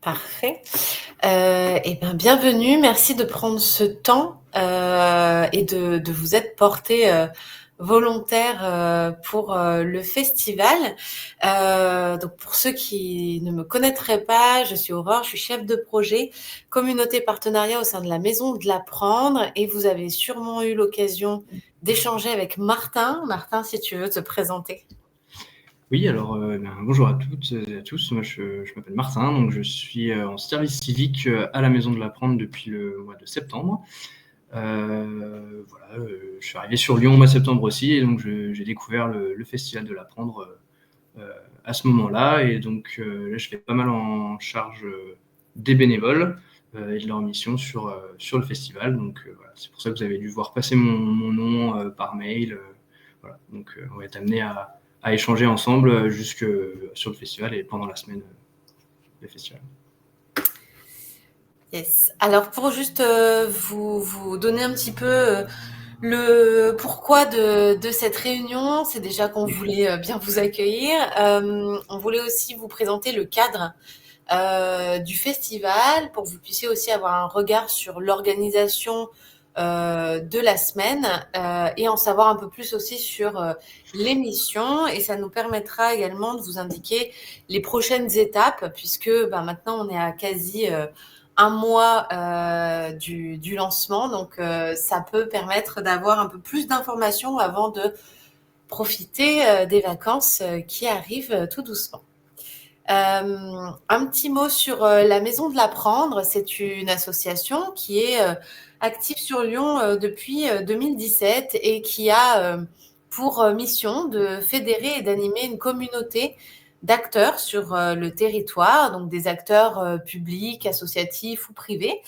Parfait. Et ben, bienvenue. Merci de prendre ce temps, et de vous être porté, volontaire, pour, le festival. Donc pour ceux qui ne me connaîtraient pas, je suis Aurore, je suis chef de projet communauté partenariat au sein de la Maison de l'Apprendre et vous avez sûrement eu l'occasion d'échanger avec Martin. Martin, si tu veux te présenter. Oui, alors, bonjour à toutes et à tous. Moi, je m'appelle Martin, donc je suis en service civique à la Maison de l'Apprendre depuis le mois de septembre. Voilà, je suis arrivé sur Lyon au mois de septembre aussi, et donc j'ai découvert le Festival de l'Apprendre à ce moment-là. Et donc là, je fais pas mal en charge des bénévoles et de leur mission sur le festival. Donc voilà, c'est pour ça que vous avez dû voir passer mon nom par mail. Voilà. Donc on va être amené à échanger ensemble jusque sur le festival et pendant la semaine du festival. Yes. Alors pour juste vous donner un petit peu le pourquoi de cette réunion, c'est déjà qu'on voulait bien vous accueillir. On voulait aussi vous présenter le cadre du festival pour que vous puissiez aussi avoir un regard sur l'organisation de la semaine et en savoir un peu plus aussi sur l'émission. Et ça nous permettra également de vous indiquer les prochaines étapes puisque maintenant on est à quasi un mois du lancement. Donc ça peut permettre d'avoir un peu plus d'informations avant de profiter des vacances qui arrivent tout doucement. Un petit mot sur la Maison de l'Apprendre. C'est une association qui est active sur Lyon depuis 2017 et qui a pour mission de fédérer et d'animer une communauté d'acteurs sur le territoire, donc des acteurs publics, associatifs ou privés,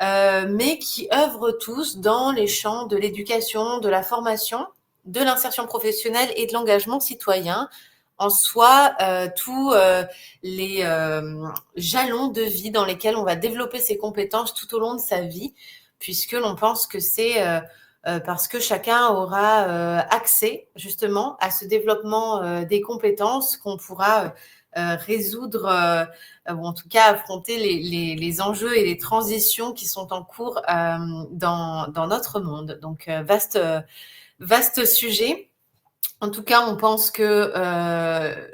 mais qui œuvrent tous dans les champs de l'éducation, de la formation, de l'insertion professionnelle et de l'engagement citoyen, en soi tous les jalons de vie dans lesquels on va développer ses compétences tout au long de sa vie, puisque l'on pense que c'est parce que chacun aura accès justement à ce développement des compétences qu'on pourra résoudre ou en tout cas affronter les enjeux et les transitions qui sont en cours dans notre monde. Donc vaste sujet. En tout cas, on pense que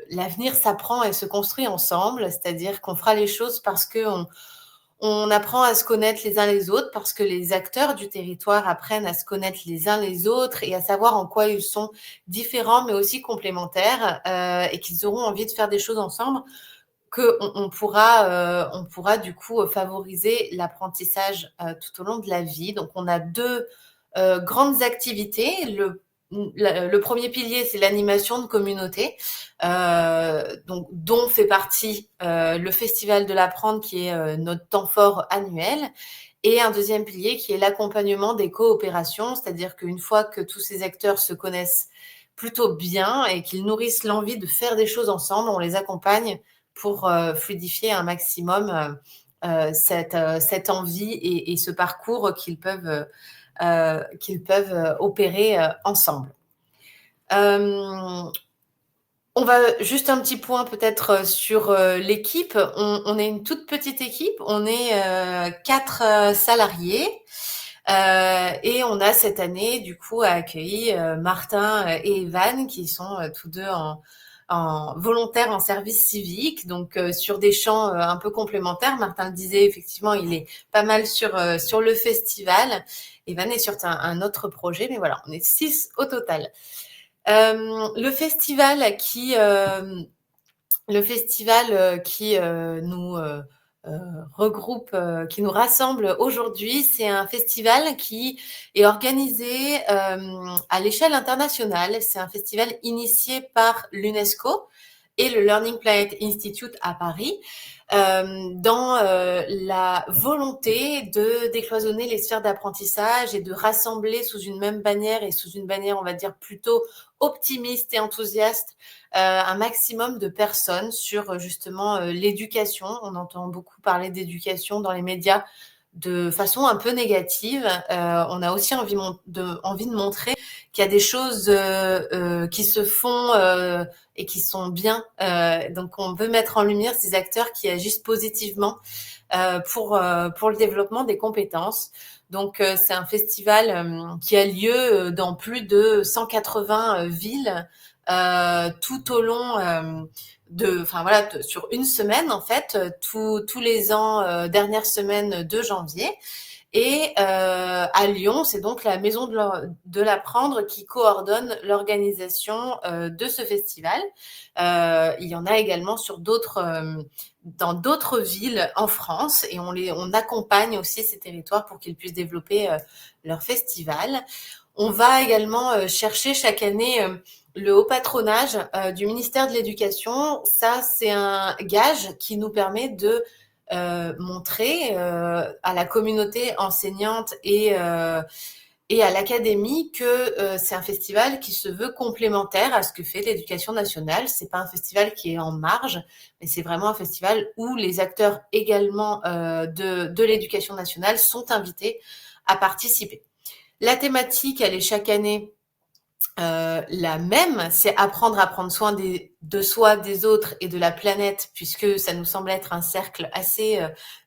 l'avenir s'apprend et se construit ensemble, c'est-à-dire qu'on fera les choses parce qu'on apprend à se connaître les uns les autres, parce que les acteurs du territoire apprennent à se connaître les uns les autres et à savoir en quoi ils sont différents mais aussi complémentaires et qu'ils auront envie de faire des choses ensemble, qu'on pourra du coup favoriser l'apprentissage tout au long de la vie. Donc on a deux grandes activités. Le premier pilier, c'est l'animation de communauté, donc dont fait partie le Festival de l'Apprendre, qui est notre temps fort annuel. Et un deuxième pilier qui est l'accompagnement des coopérations, c'est-à-dire qu'une fois que tous ces acteurs se connaissent plutôt bien et qu'ils nourrissent l'envie de faire des choses ensemble, on les accompagne pour fluidifier un maximum cette envie et ce parcours qu'ils peuvent opérer ensemble. On va juste un petit point peut-être sur l'équipe. On est une toute petite équipe, on est 4 salariés et on a cette année du coup accueilli Martin et Evan qui sont tous deux en volontaires en service civique, donc sur des champs un peu complémentaires. Martin le disait, effectivement, il est pas mal sur le festival. Evan est sur un autre projet, mais voilà, on est 6 au total. Le festival qui nous regroupe, qui nous rassemble aujourd'hui, c'est un festival qui est organisé à l'échelle internationale. C'est un festival initié par l'UNESCO et le Learning Planet Institute à Paris, dans la volonté de décloisonner les sphères d'apprentissage et de rassembler sous une même bannière et sous une bannière, on va dire, plutôt optimiste et enthousiaste, un maximum de personnes sur justement l'éducation. On entend beaucoup parler d'éducation dans les médias de façon un peu négative. On a aussi envie de montrer qu'il y a des choses qui se font et qui sont bien. Donc on veut mettre en lumière ces acteurs qui agissent positivement pour le développement des compétences. Donc c'est un festival qui a lieu dans plus de 180 villes tout au long sur une semaine en fait, tous les ans, dernière semaine de janvier. Et à Lyon, c'est donc la Maison de l'Apprendre qui coordonne l'organisation de ce festival. Il y en a également dans d'autres villes en France, et on accompagne aussi ces territoires pour qu'ils puissent développer leur festival. On va également chercher chaque année le haut patronage du ministère de l'Éducation. Ça, c'est un gage qui nous permet de montrer à la communauté enseignante et à l'académie que c'est un festival qui se veut complémentaire à ce que fait l'Éducation nationale. C'est pas un festival qui est en marge, mais c'est vraiment un festival où les acteurs également de l'Éducation nationale sont invités à participer. La thématique, elle est chaque année la même, c'est apprendre à prendre soin de soi, des autres et de la planète, puisque ça nous semble être un cercle assez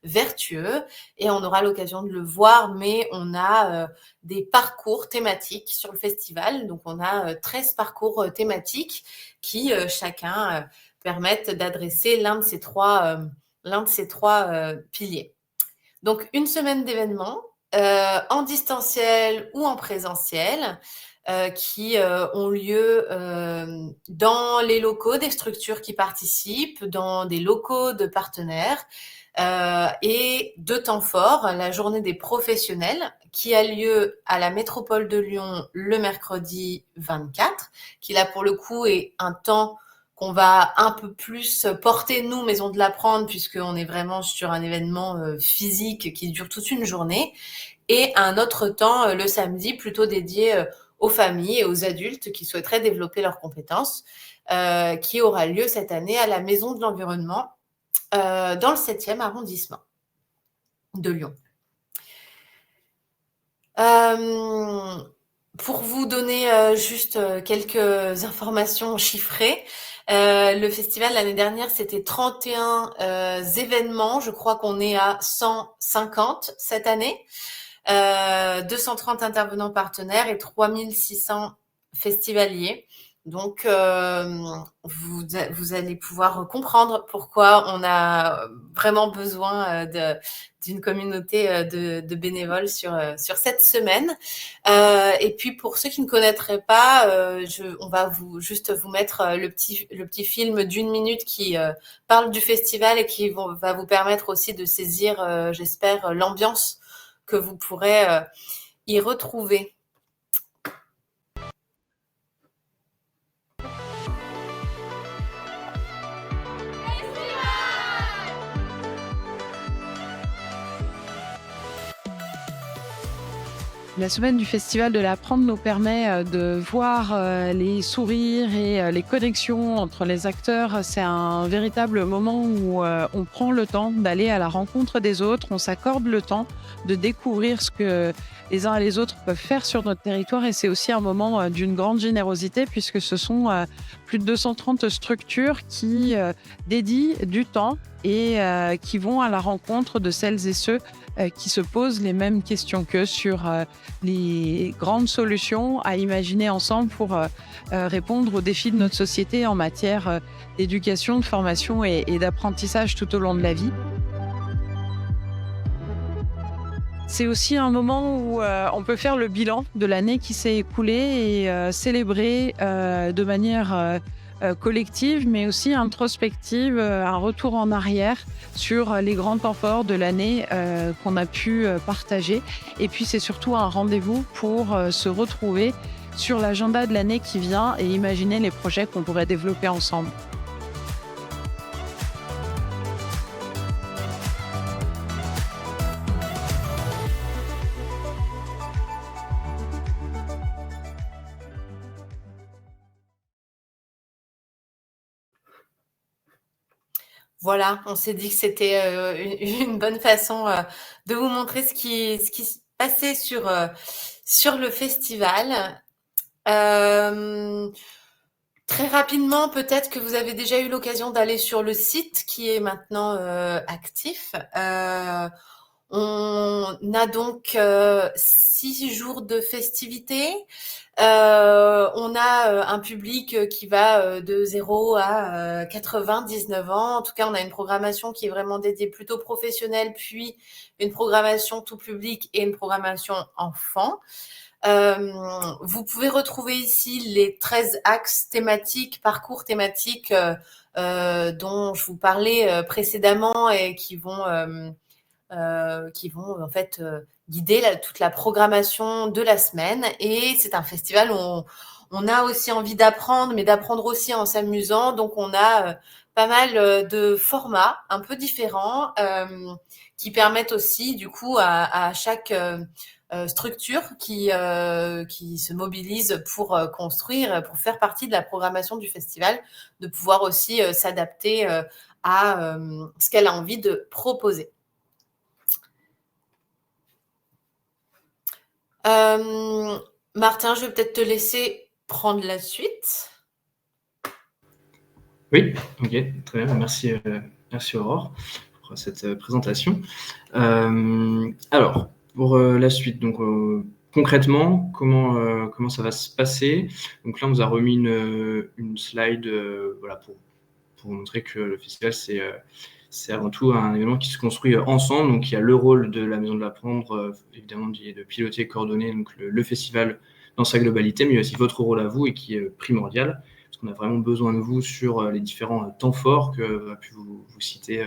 vertueux, et on aura l'occasion de le voir, mais on a des parcours thématiques sur le festival. Donc on a 13 parcours thématiques qui chacun permettent d'adresser l'un de ces trois piliers. Donc une semaine d'événements en distanciel ou en présentiel, qui ont lieu dans les locaux des structures qui participent, dans des locaux de partenaires, et deux temps forts, la journée des professionnels qui a lieu à la métropole de Lyon le mercredi 24, qui là pour le coup est un temps qu'on va un peu plus porter nous, Maison de l'Apprendre, puisqu'on est vraiment sur un événement physique qui dure toute une journée, et un autre temps le samedi plutôt dédié aux familles et aux adultes qui souhaiteraient développer leurs compétences, qui aura lieu cette année à la Maison de l'Environnement dans le 7e arrondissement de Lyon. Pour vous donner juste quelques informations chiffrées, le festival l'année dernière, c'était 31 événements. Je crois qu'on est à 150 cette année. 230 intervenants partenaires et 3600 festivaliers. Donc, vous allez pouvoir comprendre pourquoi on a vraiment besoin d'une communauté de bénévoles sur cette semaine. Et puis, pour ceux qui ne connaîtraient pas, on va juste vous mettre le petit film d'1 minute qui parle du festival et qui va vous permettre aussi de saisir, j'espère, l'ambiance que vous pourrez y retrouver. La semaine du Festival de l'Apprendre nous permet de voir les sourires et les connexions entre les acteurs. C'est un véritable moment où on prend le temps d'aller à la rencontre des autres, on s'accorde le temps de découvrir ce que les uns et les autres peuvent faire sur notre territoire, et c'est aussi un moment d'une grande générosité puisque ce sont plus de 230 structures qui dédient du temps et qui vont à la rencontre de celles et ceux qui se posent les mêmes questions qu'eux sur les grandes solutions à imaginer ensemble pour répondre aux défis de notre société en matière d'éducation, de formation et d'apprentissage tout au long de la vie. C'est aussi un moment où on peut faire le bilan de l'année qui s'est écoulée et célébrer de manière collective, mais aussi introspective, un retour en arrière sur les grands temps forts de l'année qu'on a pu partager. Et puis c'est surtout un rendez-vous pour se retrouver sur l'agenda de l'année qui vient et imaginer les projets qu'on pourrait développer ensemble. Voilà, on s'est dit que c'était une bonne façon de vous montrer ce qui se passait sur le festival. Très rapidement, peut-être que vous avez déjà eu l'occasion d'aller sur le site qui est maintenant actif. On a donc 6 jours de festivités. On a un public qui va de 0 à 99 ans. En tout cas, on a une programmation qui est vraiment dédiée plutôt professionnelle, puis une programmation tout public et une programmation enfant. Vous pouvez retrouver ici les 13 axes thématiques, parcours thématiques dont je vous parlais précédemment et qui vont en fait guider toute la programmation de la semaine. Et c'est un festival où on a aussi envie d'apprendre, mais d'apprendre aussi en s'amusant. Donc on a pas mal de formats un peu différents qui permettent aussi du coup à chaque structure qui se mobilise pour construire, pour faire partie de la programmation du festival, de pouvoir aussi s'adapter à ce qu'elle a envie de proposer. Martin, je vais peut-être te laisser prendre la suite. Oui, ok, très bien. Merci Aurore pour cette présentation. Alors, pour la suite, donc concrètement, comment ça va se passer? Donc là, on vous a remis une slide voilà, pour vous montrer que le festival, c'est avant tout un événement qui se construit ensemble. Donc, il y a le rôle de la Maison de l'Apprendre, évidemment, de piloter et coordonner donc, le festival dans sa globalité, mais il y a aussi votre rôle à vous et qui est primordial, parce qu'on a vraiment besoin de vous sur les différents temps forts que a pu vous citer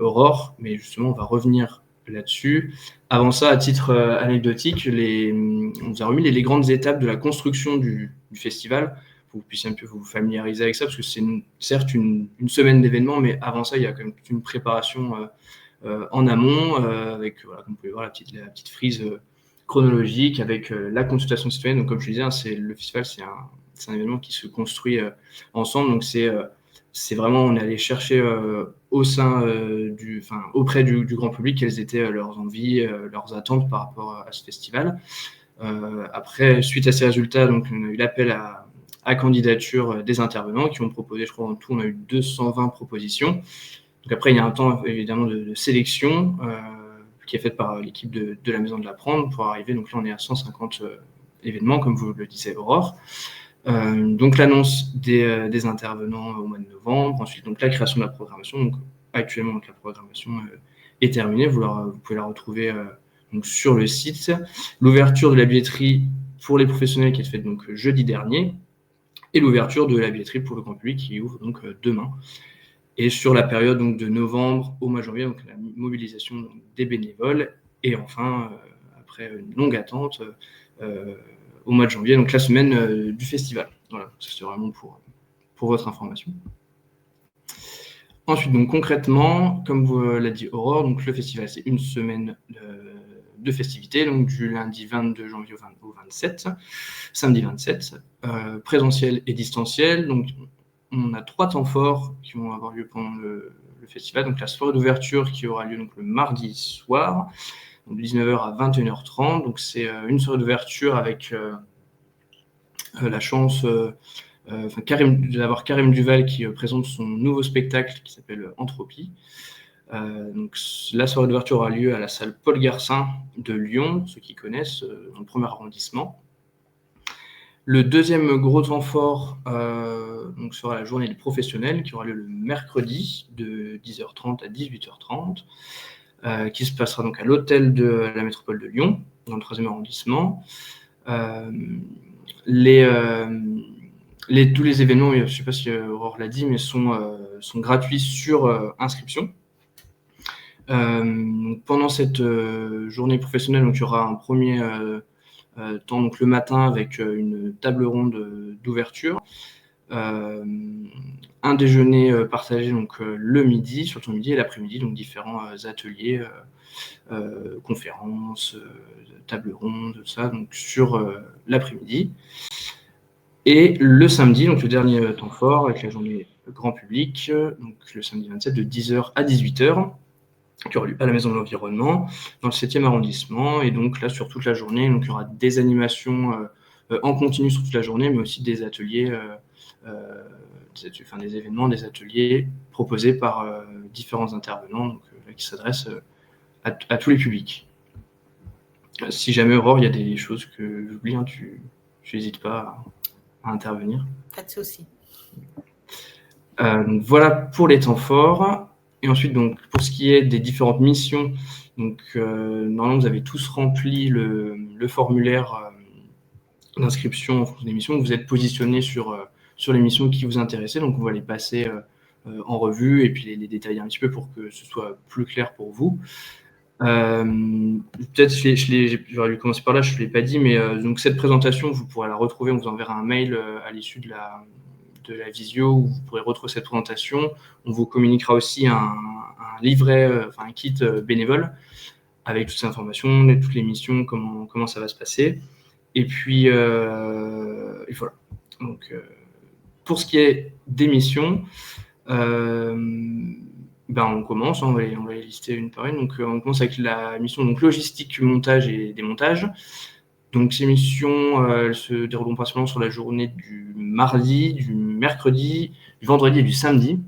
Aurore, mais justement, on va revenir là-dessus. Avant ça, à titre anecdotique, on vous a remis les grandes étapes de la construction du festival, pour que vous puissiez un peu vous familiariser avec ça, parce que c'est certes une semaine d'événements, mais avant ça, il y a quand même toute une préparation en amont, avec, voilà, comme vous pouvez voir, la petite frise chronologique, avec la consultation citoyenne. Donc, comme je le disais, le festival, c'est un événement qui se construit ensemble. Donc, c'est vraiment, on est allé chercher auprès du grand public quelles étaient leurs envies, leurs attentes par rapport à ce festival. Après, suite à ces résultats, donc, on a eu l'appel à candidature des intervenants qui ont proposé, je crois en tout, on a eu 220 propositions. Donc après, il y a un temps évidemment de sélection qui est faite par l'équipe de la Maison de l'Apprendre pour arriver. Donc là, on est à 150 événements, comme vous le disiez, Aurore. Donc l'annonce des intervenants au mois de novembre, ensuite donc la création de la programmation. Donc actuellement donc, la programmation est terminée, vous pouvez la retrouver donc, sur le site. L'ouverture de la billetterie pour les professionnels qui est faite donc jeudi dernier, et l'ouverture de la billetterie pour le grand public qui ouvre donc demain. Et sur la période donc, de novembre au mois de janvier, donc la mobilisation donc, des bénévoles, et enfin après une longue attente au mois de janvier, donc la semaine du festival. Voilà, c'est vraiment pour votre information. Ensuite, donc concrètement, comme vous l'a dit Aurore, donc le festival, c'est une semaine de festivités, donc du lundi 22 janvier au 27, samedi 27, présentiel et distanciel. Donc, on a 3 temps forts qui vont avoir lieu pendant le festival. Donc, la soirée d'ouverture qui aura lieu donc, le mardi soir, de 19h à 21h30. Donc, c'est une soirée d'ouverture avec la chance d'avoir Karim Duval qui présente son nouveau spectacle qui s'appelle Entropie. Donc, la soirée d'ouverture aura lieu à la salle Paul Garcin de Lyon, ceux qui connaissent, dans le premier arrondissement. Le deuxième gros temps fort donc sera la journée des professionnels qui aura lieu le mercredi de 10h30 à 18h30, qui se passera donc à l'hôtel de la métropole de Lyon, dans le 3e arrondissement. Tous les événements, je ne sais pas si Aurore l'a dit, mais sont gratuits sur inscription. Donc pendant cette journée professionnelle, donc, il y aura un premier temps donc, le matin avec une table ronde d'ouverture, un déjeuner partagé donc, le midi, surtout le midi, et l'après-midi, donc différents ateliers, conférences, table ronde, tout ça, donc sur l'après-midi. Et le samedi, donc le dernier temps fort, avec la journée grand public, donc le samedi 27 de 10h à 18h, qui aura lieu à la Maison de l'Environnement, dans le 7e arrondissement. Et donc là, sur toute la journée, donc, il y aura des animations en continu sur toute la journée, mais aussi des ateliers, des événements, des ateliers proposés par différents intervenants, donc, qui s'adressent à tous les publics. Si jamais, Aurore, il y a des choses que j'oublie, hein, tu n'hésites pas à intervenir. Pas de souci. Donc voilà pour les temps forts. Et ensuite, donc, pour ce qui est des différentes missions, donc, normalement, vous avez tous rempli le formulaire d'inscription en fonction des missions. Vous êtes positionné sur les missions qui vous intéressaient. Donc, on va les passer en revue et puis les détailler un petit peu pour que ce soit plus clair pour vous. Peut-être j'aurais dû commencer par là, je ne l'ai pas dit, mais donc cette présentation, vous pourrez la retrouver. On vous enverra un mail à l'issue de la visio où vous pourrez retrouver cette présentation. On vous communiquera aussi un livret, un kit bénévole avec toutes ces informations, toutes les missions, comment ça va se passer. Et puis, voilà. Donc, pour ce qui est des missions, on commence, on va les lister une par une. Donc, on commence avec la mission donc, logistique, montage et démontage. Donc, ces missions elles se dérouleront principalement sur la journée du mardi, du mercredi, du vendredi et du samedi.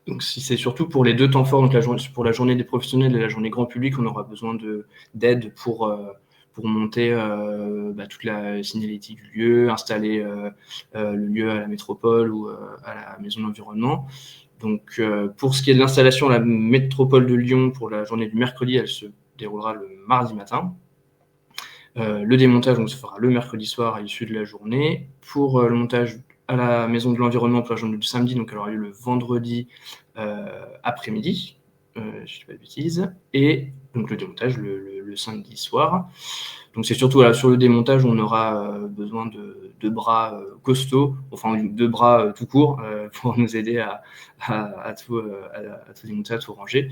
Donc, c'est surtout pour les deux temps forts, donc pour la journée des professionnels et la journée grand public, on aura besoin d'aide pour monter toute la signalétique du lieu, installer le lieu à la métropole ou à la maison de l'environnement. Donc, pour ce qui est de l'installation à la métropole de Lyon pour la journée du mercredi, elle se déroulera le mardi matin. Le démontage donc, se fera le mercredi soir à l'issue de la journée. Pour le montage à la maison de l'environnement pour la journée du samedi, donc elle aura lieu le vendredi après-midi, je ne dis pas de bêtises, et donc le démontage le samedi soir. Donc c'est surtout sur le démontage, on aura besoin de bras costauds, enfin de bras tout court pour nous aider à tout démonter, à tout ranger.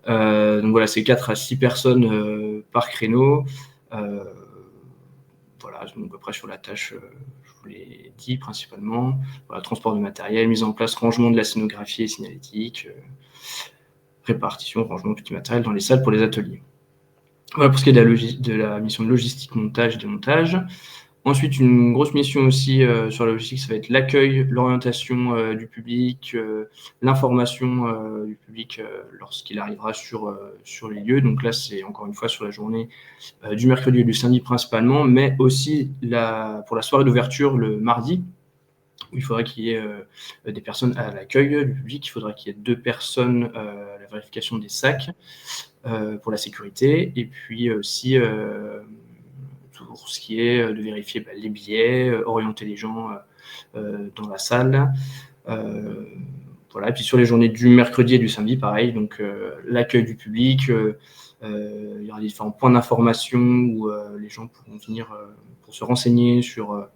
Donc voilà, c'est 4 à 6 personnes par créneau. Voilà, donc après sur la tâche, je vous l'ai dit principalement. Voilà, transport de matériel, mise en place, rangement de la scénographie et signalétique, répartition, rangement de petit matériel dans les salles pour les ateliers. Voilà pour ce qui est de la mission de logistique, montage, démontage. Ensuite, une grosse mission aussi sur la logistique, ça va être l'accueil, l'orientation du public, l'information du public lorsqu'il arrivera sur les lieux. Donc là, c'est encore une fois sur la journée du mercredi et du samedi principalement, mais aussi pour la soirée d'ouverture le mardi, où il faudra qu'il y ait des personnes à l'accueil du public, il faudra qu'il y ait 2 personnes à la vérification des sacs pour la sécurité, et puis aussi pour ce qui est de vérifier les billets, orienter les gens dans la salle. Voilà. Et puis sur les journées du mercredi et du samedi, pareil, donc l'accueil du public, il y aura différents points d'information où les gens pourront venir pour se renseigner sur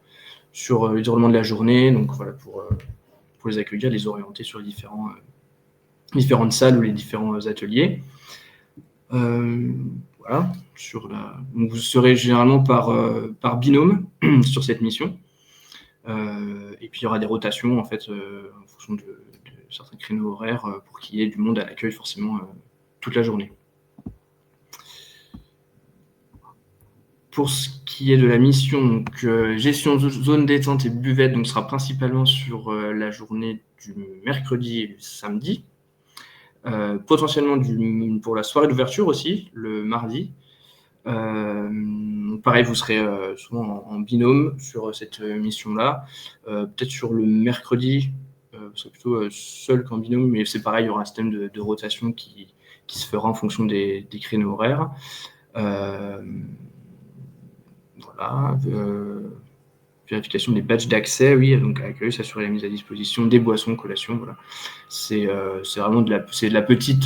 le déroulement de la journée, donc voilà, pour les accueillir, les orienter sur les différentes salles ou les différents ateliers. Voilà. Donc vous serez généralement par binôme sur cette mission. Et puis il y aura des rotations en fait en fonction de certains créneaux horaires pour qu'il y ait du monde à l'accueil forcément toute la journée. Pour ce qui est de la mission, donc, gestion de zone détente et buvette, donc sera principalement sur la journée du mercredi et du samedi. Potentiellement pour la soirée d'ouverture aussi, le mardi. Pareil, vous serez souvent en binôme sur cette mission-là. Peut-être sur le mercredi, vous serez plutôt seul qu'en binôme, mais c'est pareil, il y aura un système de rotation qui se fera en fonction des créneaux horaires. Voilà. Vérification des badges d'accès, oui, donc à l'accueil, s'assurer la mise à disposition des boissons, collations, voilà. C'est vraiment de la petite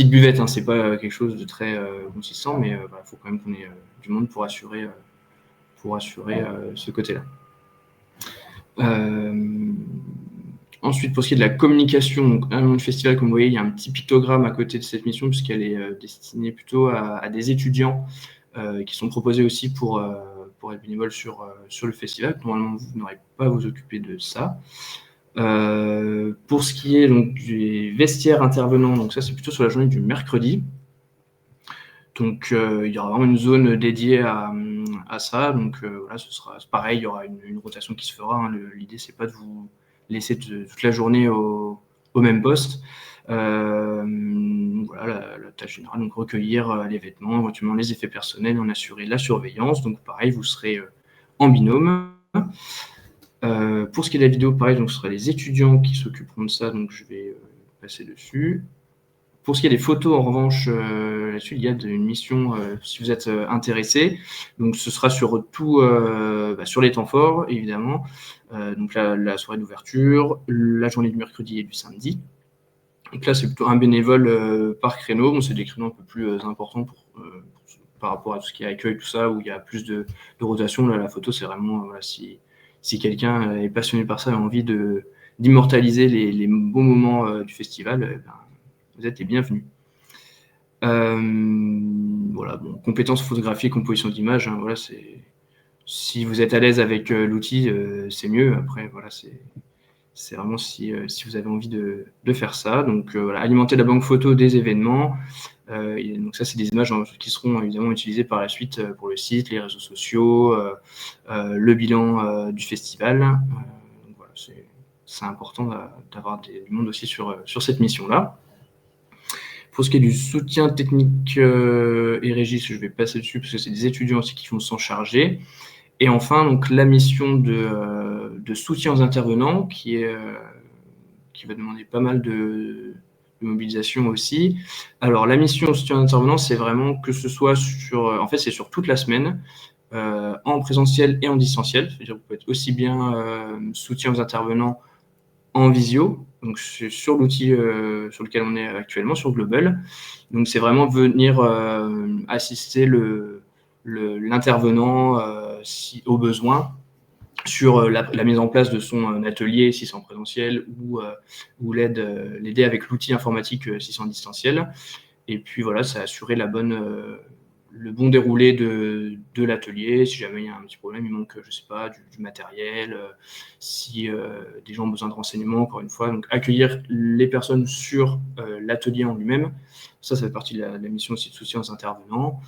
buvette, hein, c'est pas quelque chose de très consistant, mais il faut quand même qu'on ait du monde pour assurer ce côté-là. Ensuite, pour ce qui est de la communication, donc à le festival, comme vous voyez, il y a un petit pictogramme à côté de cette mission, puisqu'elle est destinée plutôt à des étudiants qui sont proposés aussi pour être bénévoles sur le festival. Normalement, vous n'aurez pas à vous occuper de ça. Pour ce qui est donc des vestiaires intervenants, donc ça c'est plutôt sur la journée du mercredi. Donc il y aura vraiment une zone dédiée à ça. Donc voilà, ce sera pareil, il y aura une rotation qui se fera. Hein. L'idée c'est pas de vous laisser toute la journée au même poste. Voilà la tâche générale, donc recueillir les vêtements, éventuellement les effets personnels, en assurer la surveillance. Donc pareil, vous serez en binôme. Pour ce qui est de la vidéo, pareil, donc ce sera les étudiants qui s'occuperont de ça, donc je vais passer dessus. Pour ce qui est des photos, en revanche, là-dessus, il y a une mission, si vous êtes intéressé. Donc, ce sera sur tout, sur les temps forts, évidemment. Donc, la soirée d'ouverture, la journée du mercredi et du samedi. Donc là, c'est plutôt un bénévole par créneau. Bon, c'est des créneaux un peu plus importants par rapport à tout ce qui est accueil, tout ça, où il y a plus de rotation. Là, la photo, c'est vraiment, si quelqu'un est passionné par ça et a envie d'immortaliser les beaux moments du festival, vous êtes les bienvenus. Voilà, bon, compétences photographiques, composition d'images, hein, voilà, si vous êtes à l'aise avec l'outil, c'est mieux. Après, voilà, c'est vraiment si vous avez envie de faire ça. Donc, voilà, alimenter la banque photo des événements. Donc ça, c'est des images qui seront évidemment utilisées par la suite pour le site, les réseaux sociaux, le bilan du festival. Donc voilà, c'est important d'avoir du monde aussi sur cette mission-là. Pour ce qui est du soutien technique et régis, je vais passer dessus parce que c'est des étudiants aussi qui vont s'en charger. Et enfin, donc, la mission de soutien aux intervenants qui va demander pas mal de mobilisation aussi. Alors, la mission de soutien aux intervenants, c'est vraiment que ce soit c'est sur toute la semaine, en présentiel et en distanciel. C'est-à-dire que vous pouvez être aussi bien soutien aux intervenants en visio, donc sur l'outil sur lequel on est actuellement, sur Global. Donc c'est vraiment venir assister l'intervenant si au besoin sur la mise en place de son atelier si c'est en présentiel ou l'aider avec l'outil informatique si c'est en distanciel. Et puis voilà, ça a assuré le bon déroulé de l'atelier. Si jamais il y a un petit problème, il manque, je sais pas, du matériel, si des gens ont besoin de renseignements, encore une fois. Donc, accueillir les personnes sur l'atelier en lui-même, ça fait partie de la mission aussi de soutien aux intervenants.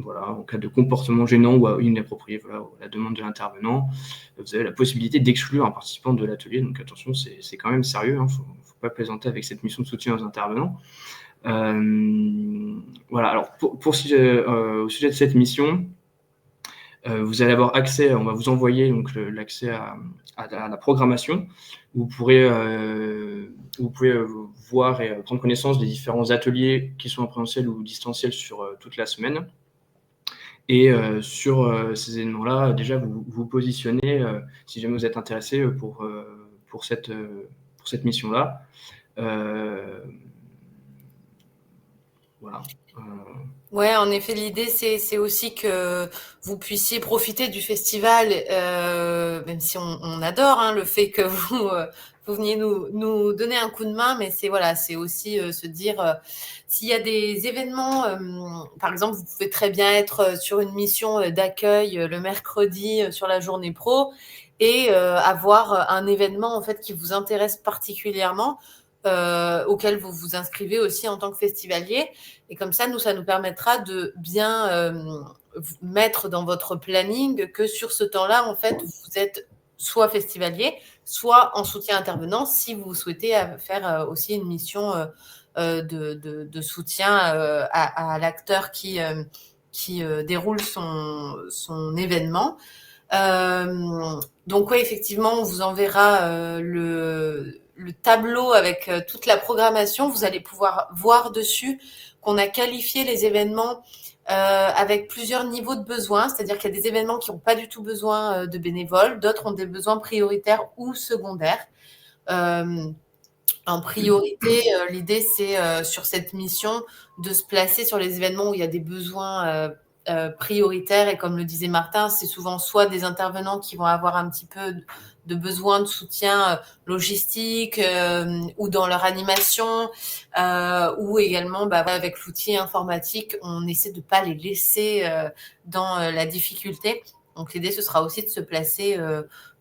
Voilà, en cas de comportement gênant ou inapproprié, voilà, la demande de l'intervenant, vous avez la possibilité d'exclure un participant de l'atelier. Donc, attention, c'est quand même sérieux, hein, faut pas plaisanter avec cette mission de soutien aux intervenants. Voilà, alors au sujet de cette mission, vous allez avoir accès, on va vous envoyer donc l'accès à la programmation. Où vous pouvez voir et prendre connaissance des différents ateliers qui sont en présentiel ou distanciel sur toute la semaine. Et sur ces éléments-là, déjà vous positionnez si jamais vous êtes intéressé pour cette mission-là. Voilà. Ouais, en effet, l'idée, c'est aussi que vous puissiez profiter du festival, même si on adore hein, le fait que vous veniez nous donner un coup de main, mais c'est aussi se dire s'il y a des événements, par exemple, vous pouvez très bien être sur une mission d'accueil le mercredi sur la journée pro et avoir un événement en fait qui vous intéresse particulièrement. Auquel vous vous inscrivez aussi en tant que festivalier. Et comme ça nous permettra de bien mettre dans votre planning que sur ce temps-là, en fait, vous êtes soit festivalier, soit en soutien intervenant si vous souhaitez faire aussi une mission de soutien à l'acteur qui déroule son événement. Donc oui, effectivement, on vous enverra le tableau avec toute la programmation. Vous allez pouvoir voir dessus qu'on a qualifié les événements avec plusieurs niveaux de besoins. C'est-à-dire qu'il y a des événements qui n'ont pas du tout besoin de bénévoles, d'autres ont des besoins prioritaires ou secondaires. En priorité, l'idée, c'est sur cette mission de se placer sur les événements où il y a des besoins prioritaires. Et comme le disait Martin, c'est souvent soit des intervenants qui vont avoir un petit peu de besoin de soutien logistique ou dans leur animation, ou également avec l'outil informatique, on essaie de ne pas les laisser dans la difficulté. Donc l'idée, ce sera aussi de se placer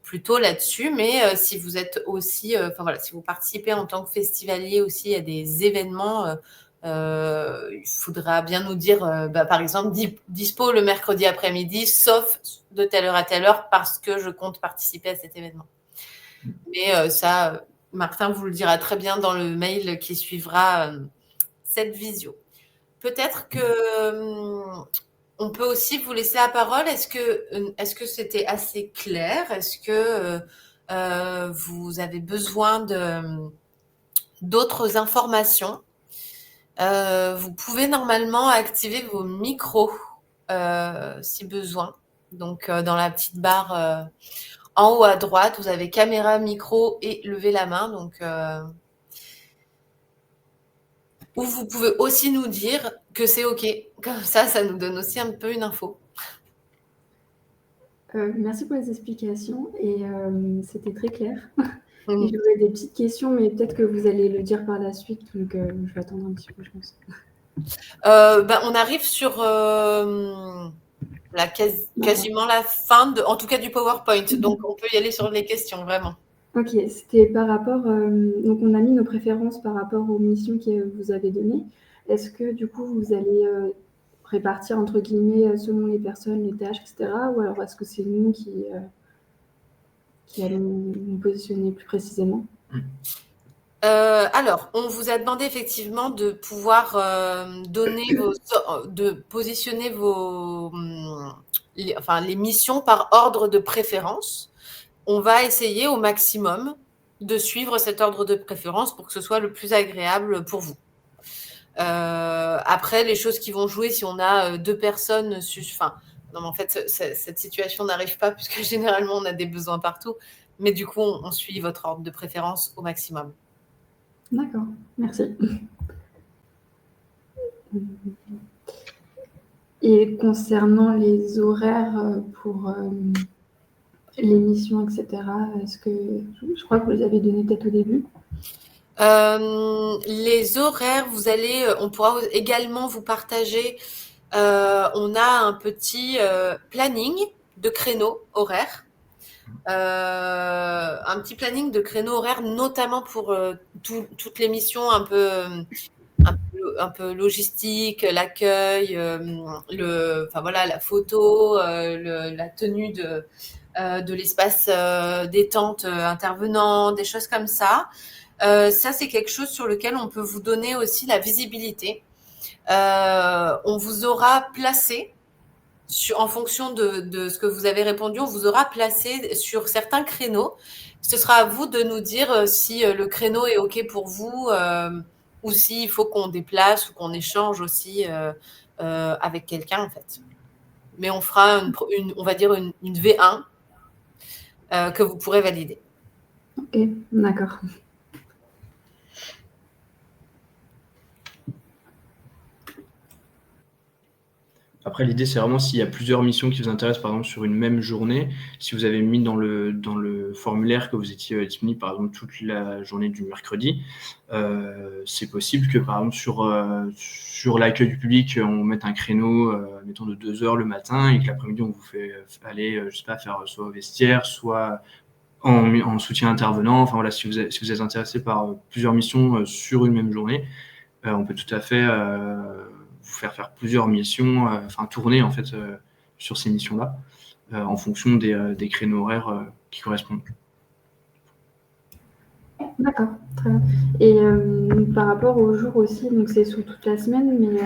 plutôt là-dessus. Mais si vous êtes aussi, si vous participez en tant que festivalier aussi à des événements, il faudra bien nous dire, par exemple, dispo le mercredi après-midi, sauf de telle heure à telle heure, parce que je compte participer à cet événement. Mais ça, Martin vous le dira très bien dans le mail qui suivra cette visio. Peut-être que on peut aussi vous laisser la parole. Est-ce que c'était assez clair? Est-ce que vous avez besoin d'autres informations? Vous pouvez normalement activer vos micros si besoin. Donc, dans la petite barre en haut à droite, vous avez caméra, micro et lever la main. Donc, ou vous pouvez aussi nous dire que c'est OK. Comme ça nous donne aussi un peu une info. Merci pour les explications et c'était très clair. Et j'aurais des petites questions, mais peut-être que vous allez le dire par la suite, donc je vais attendre un petit peu, je pense. On arrive sur quasiment la fin, en tout cas du PowerPoint. Donc, on peut y aller sur les questions, vraiment. Ok, c'était par rapport... donc, on a mis nos préférences par rapport aux missions que vous avez données. Est-ce que, du coup, vous allez répartir, entre guillemets, selon les personnes, les tâches, etc. Ou alors, est-ce que c'est nous qui allons nous positionner plus précisément? Alors, on vous a demandé effectivement de pouvoir de positionner les missions par ordre de préférence. On va essayer au maximum de suivre cet ordre de préférence pour que ce soit le plus agréable pour vous. Après, les choses qui vont jouer, si on a deux personnes, non, mais en fait, cette situation n'arrive pas puisque généralement on a des besoins partout. Mais du coup, on suit votre ordre de préférence au maximum. D'accord, merci. Et concernant les horaires pour l'émission, etc., est-ce que je crois que vous les avez donnés peut-être au début? Les horaires, on pourra également vous partager. On a un petit planning de créneaux horaires. Un petit planning de créneaux horaires, notamment pour toutes les missions un peu logistique, l'accueil, la photo, la tenue de l'espace détente intervenant, des choses comme ça. Ça, c'est quelque chose sur lequel on peut vous donner aussi la visibilité. On vous aura placé, en fonction de ce que vous avez répondu, on vous aura placé sur certains créneaux. Ce sera à vous de nous dire si le créneau est OK pour vous ou s'il faut qu'on déplace ou qu'on échange aussi avec quelqu'un, en fait. Mais on fera on va dire une V1 que vous pourrez valider. Ok, d'accord. Après, l'idée, c'est vraiment s'il y a plusieurs missions qui vous intéressent, par exemple, sur une même journée, si vous avez mis dans le formulaire que vous étiez disponible, par exemple, toute la journée du mercredi, c'est possible que, par exemple, sur l'accueil du public, on mette un créneau, mettons, de 2 heures le matin et que l'après-midi, on vous fait aller, je sais pas, faire soit au vestiaire, soit en soutien intervenant. Enfin, voilà, si vous êtes intéressé par plusieurs missions sur une même journée, on peut tout à fait vous faire plusieurs missions, tourner en fait sur ces missions-là, en fonction des créneaux horaires qui correspondent. D'accord, très bien. Et par rapport aux jours aussi, donc c'est sur toute la semaine, mais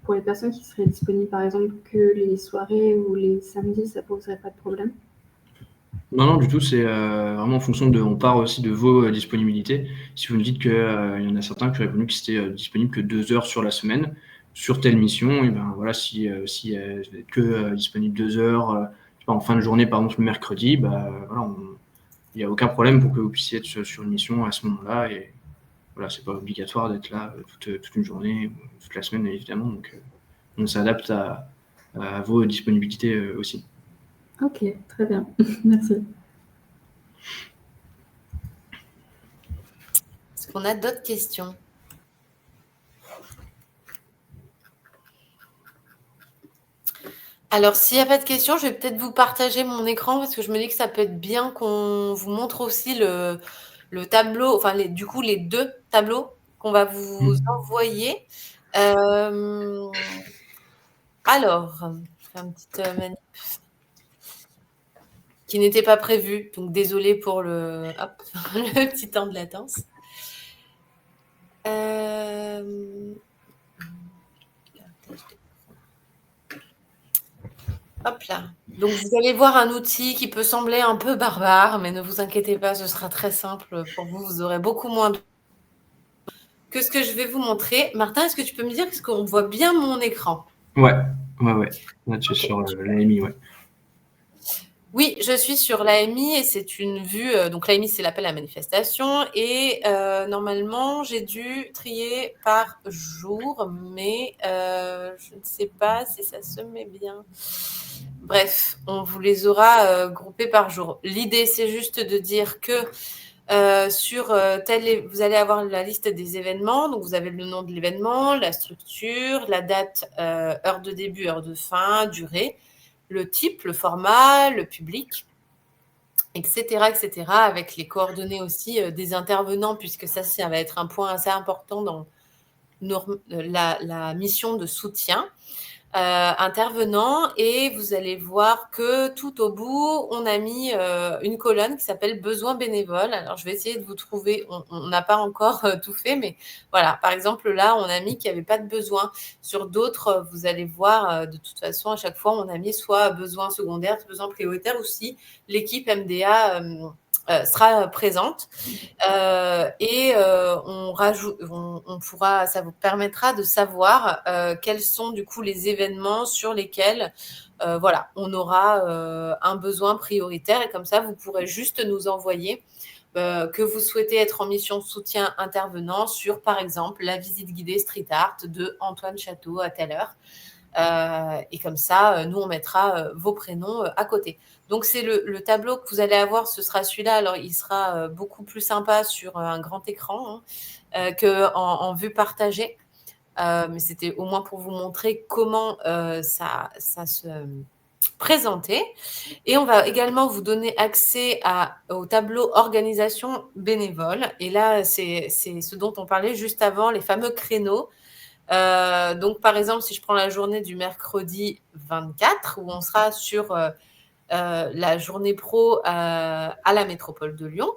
pour les personnes qui seraient disponibles par exemple que les soirées ou les samedis, ça poserait pas de problème? Non, du tout, c'est vraiment en fonction on part aussi de vos disponibilités. Si vous me dites qu'il y en a certains qui ont répondu que c'était disponible que 2 heures sur la semaine, sur telle mission, et ben voilà, si vous n'êtes que disponible 2 heures en fin de journée, par exemple le mercredi, voilà, il n'y a aucun problème pour que vous puissiez être sur une mission à ce moment-là. Et voilà, c'est pas obligatoire d'être là toute une journée ou toute la semaine, évidemment. Donc on s'adapte à vos disponibilités aussi. Ok, très bien. Merci. Est-ce qu'on a d'autres questions? Alors, s'il n'y a pas de questions, je vais peut-être vous partager mon écran parce que je me dis que ça peut être bien qu'on vous montre aussi le tableau, enfin, du coup, les deux tableaux qu'on va vous envoyer. Alors, je fais une petite manip qui n'était pas prévue, donc désolée pour le petit temps de latence. Hop là. Donc, vous allez voir un outil qui peut sembler un peu barbare, mais ne vous inquiétez pas, ce sera très simple pour vous. Vous aurez beaucoup moins que ce que je vais vous montrer. Martin, est-ce que tu peux me dire est-ce qu'on voit bien mon écran? Ouais. Là, tu es sur l'AMI, ouais. Oui, je suis sur l'AMI et c'est une vue. Donc, l'AMI, c'est l'appel à la manifestation. Et normalement, j'ai dû trier par jour, mais je ne sais pas si ça se met bien. Bref, on vous les aura groupés par jour. L'idée, c'est juste de dire que vous allez avoir la liste des événements. Donc, vous avez le nom de l'événement, la structure, la date, heure de début, heure de fin, durée, le type, le format, le public, etc., avec les coordonnées aussi des intervenants, puisque ça va être un point assez important dans la mission de soutien. Intervenant, et vous allez voir que tout au bout, on a mis une colonne qui s'appelle besoins bénévoles. Alors, je vais essayer de vous trouver, on n'a pas encore tout fait, mais voilà, par exemple, là, on a mis qu'il n'y avait pas de besoin. Sur d'autres, vous allez voir, de toute façon, à chaque fois, on a mis soit besoin secondaire, besoin prioritaire, ou si l'équipe MDA sera présente. On pourra, ça vous permettra de savoir quels sont du coup les événements sur lesquels voilà, on aura un besoin prioritaire, et comme ça vous pourrez juste nous envoyer que vous souhaitez être en mission de soutien intervenant sur, par exemple, la visite guidée street art de Antoine Château à telle heure. Et comme ça, nous, on mettra vos prénoms à côté. Donc, c'est le tableau que vous allez avoir, ce sera celui-là. Alors, il sera beaucoup plus sympa sur un grand écran qu'en vue partagée. Mais c'était au moins pour vous montrer comment ça se présentait. Et on va également vous donner accès au tableau organisation bénévole. Et là, c'est ce dont on parlait juste avant, les fameux créneaux. Donc, par exemple, si je prends la journée du mercredi 24, où on sera sur la journée pro à la métropole de Lyon,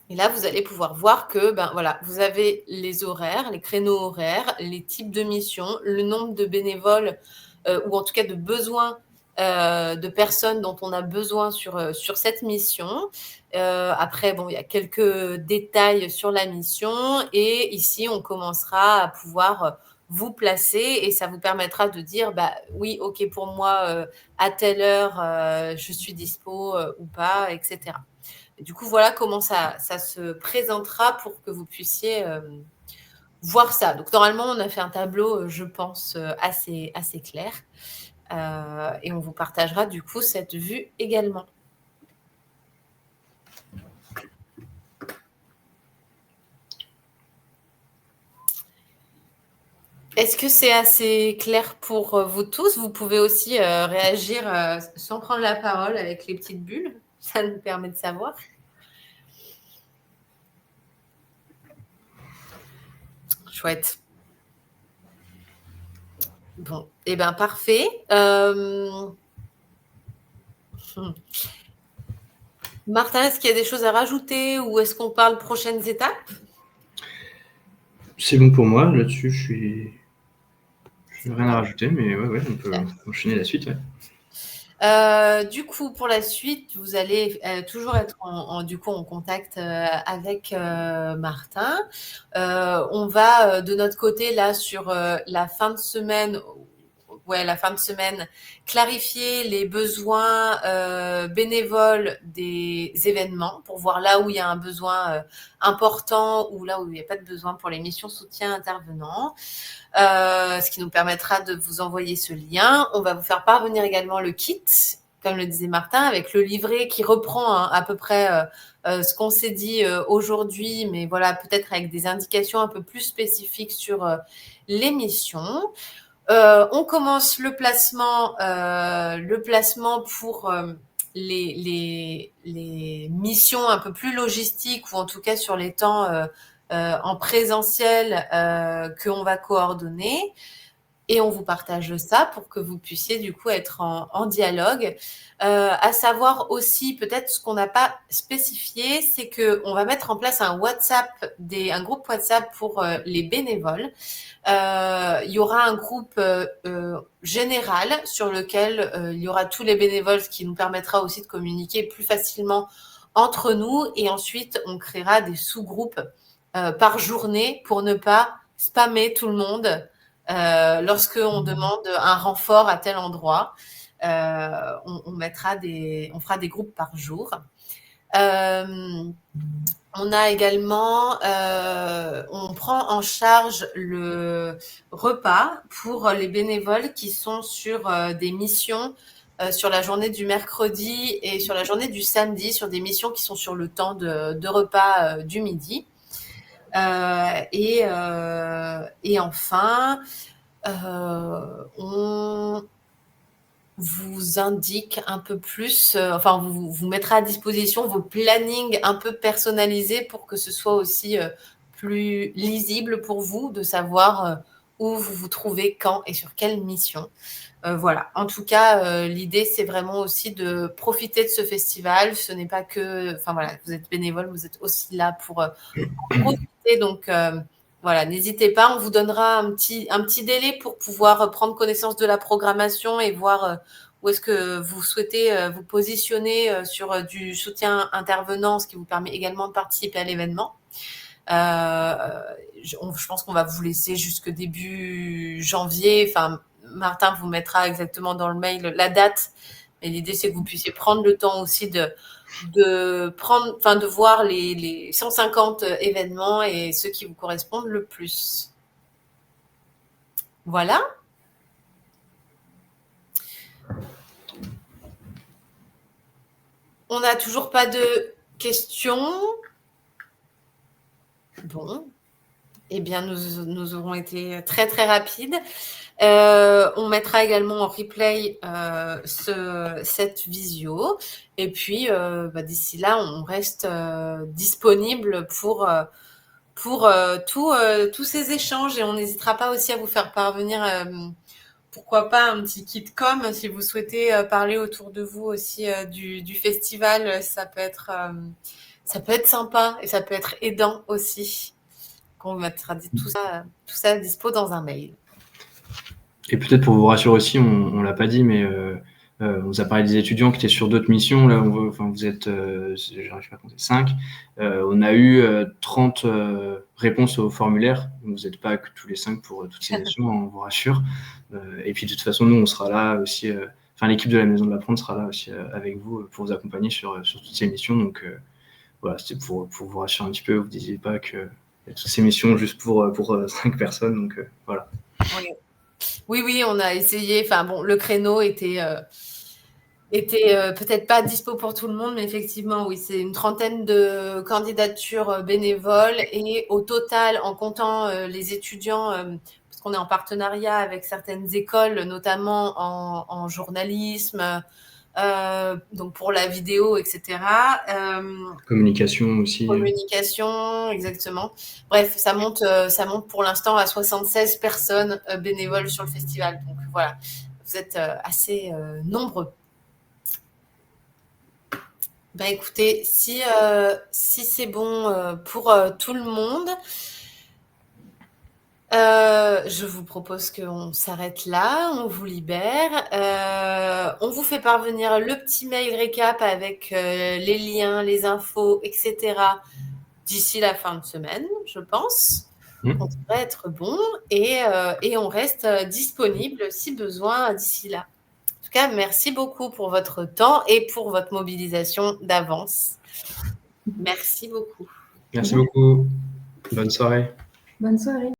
et là, vous allez pouvoir voir que voilà, vous avez les horaires, les créneaux horaires, les types de missions, le nombre de bénévoles ou en tout cas de besoins de personnes dont on a besoin sur cette mission. Après, il y a quelques détails sur la mission, et ici, on commencera à pouvoir vous placer, et ça vous permettra de dire oui, ok, pour moi, à telle heure, je suis dispo ou pas, etc. Et du coup, voilà comment ça se présentera pour que vous puissiez voir ça. Donc, normalement, on a fait un tableau, je pense, assez clair. Et on vous partagera du coup cette vue également. Est-ce que c'est assez clair pour vous tous? Vous pouvez aussi réagir sans prendre la parole avec les petites bulles. Ça nous permet de savoir. Chouette. Bon, et bien parfait. Martin, est-ce qu'il y a des choses à rajouter, ou est-ce qu'on parle prochaines étapes? C'est bon pour moi, là-dessus, je n'ai rien à rajouter, mais ouais, on peut enchaîner la suite. Ouais. Du coup, pour la suite, vous allez toujours être en contact avec Martin. On va de notre côté là sur la fin de semaine. La fin de semaine, clarifier les besoins bénévoles des événements pour voir là où il y a un besoin important ou là où il n'y a pas de besoin pour les missions soutien intervenants. Ce qui nous permettra de vous envoyer ce lien. On va vous faire parvenir également le kit, comme le disait Martin, avec le livret qui reprend à peu près ce qu'on s'est dit aujourd'hui, mais voilà, peut-être avec des indications un peu plus spécifiques sur l'émission. On commence le placement pour les missions un peu plus logistiques, ou en tout cas sur les temps en présentiel qu'on va coordonner. Et on vous partage ça pour que vous puissiez du coup être en dialogue. À savoir aussi, peut-être ce qu'on n'a pas spécifié, c'est qu'on va mettre en place un groupe WhatsApp pour les bénévoles. Il y aura un groupe général sur lequel il y aura tous les bénévoles, ce qui nous permettra aussi de communiquer plus facilement entre nous. Et ensuite, on créera des sous-groupes par journée pour ne pas spammer tout le monde. Lorsqu'on demande un renfort à tel endroit, on fera des groupes par jour. On a également, on prend en charge le repas pour les bénévoles qui sont sur des missions sur la journée du mercredi et sur la journée du samedi, sur des missions qui sont sur le temps de repas du midi. Et enfin, on vous indique un peu plus, enfin, vous mettra à disposition vos plannings un peu personnalisés pour que ce soit aussi plus lisible pour vous de savoir où vous vous trouvez, quand et sur quelle mission. Voilà. En tout cas, l'idée, c'est vraiment aussi de profiter de ce festival. Ce n'est pas que, enfin voilà, vous êtes bénévole, vous êtes aussi là pour profiter. Donc voilà, n'hésitez pas. On vous donnera un petit délai pour pouvoir prendre connaissance de la programmation et voir où est-ce que vous souhaitez vous positionner sur du soutien intervenant, ce qui vous permet également de participer à l'événement. Je pense qu'on va vous laisser jusque début janvier. Enfin, Martin vous mettra exactement dans le mail la date. Mais l'idée, c'est que vous puissiez prendre le temps aussi de voir les 150 événements et ceux qui vous correspondent le plus. Voilà. On n'a toujours pas de questions. Bon. Eh bien, nous aurons été très, très rapides. On mettra également en replay cette visio. Et puis, d'ici là, on reste disponible pour tous ces échanges. Et on n'hésitera pas aussi à vous faire parvenir, pourquoi pas, un petit kit com si vous souhaitez parler autour de vous aussi du festival. Ça peut être sympa et ça peut être aidant aussi. On mettra tout ça à dispo dans un mail. Et peut-être pour vous rassurer aussi, on l'a pas dit, mais on vous a parlé des étudiants qui étaient sur d'autres missions. Là, vous êtes, j'arrive pas à compter, 5. On a eu 30 réponses au formulaire. Donc vous n'êtes pas que tous les 5 pour toutes ces missions, on vous rassure. Et puis de toute façon, nous, on sera là aussi. L'équipe de la Maison de l'Apprendre sera là aussi avec vous pour vous accompagner sur toutes ces missions. Donc voilà, c'était pour vous rassurer un petit peu. Vous ne disiez pas que toutes ces missions juste pour 5 personnes. Donc voilà. Oui, on a essayé. Enfin bon, le créneau était peut-être pas dispo pour tout le monde, mais effectivement, oui, c'est une trentaine de candidatures bénévoles. Et au total, en comptant les étudiants, parce qu'on est en partenariat avec certaines écoles, notamment en journalisme, donc pour la vidéo, etc. Communication aussi. Communication, exactement. Bref, ça monte pour l'instant à 76 personnes bénévoles sur le festival. Donc voilà, vous êtes assez nombreux. Écoutez, si c'est bon pour tout le monde, je vous propose qu'on s'arrête là, on vous libère. On vous fait parvenir le petit mail récap avec les liens, les infos, etc. d'ici la fin de semaine, je pense. On devrait être bon et on reste disponible si besoin d'ici là. En tout cas, merci beaucoup pour votre temps et pour votre mobilisation d'avance. Merci beaucoup. Merci beaucoup. Bonne soirée. Bonne soirée.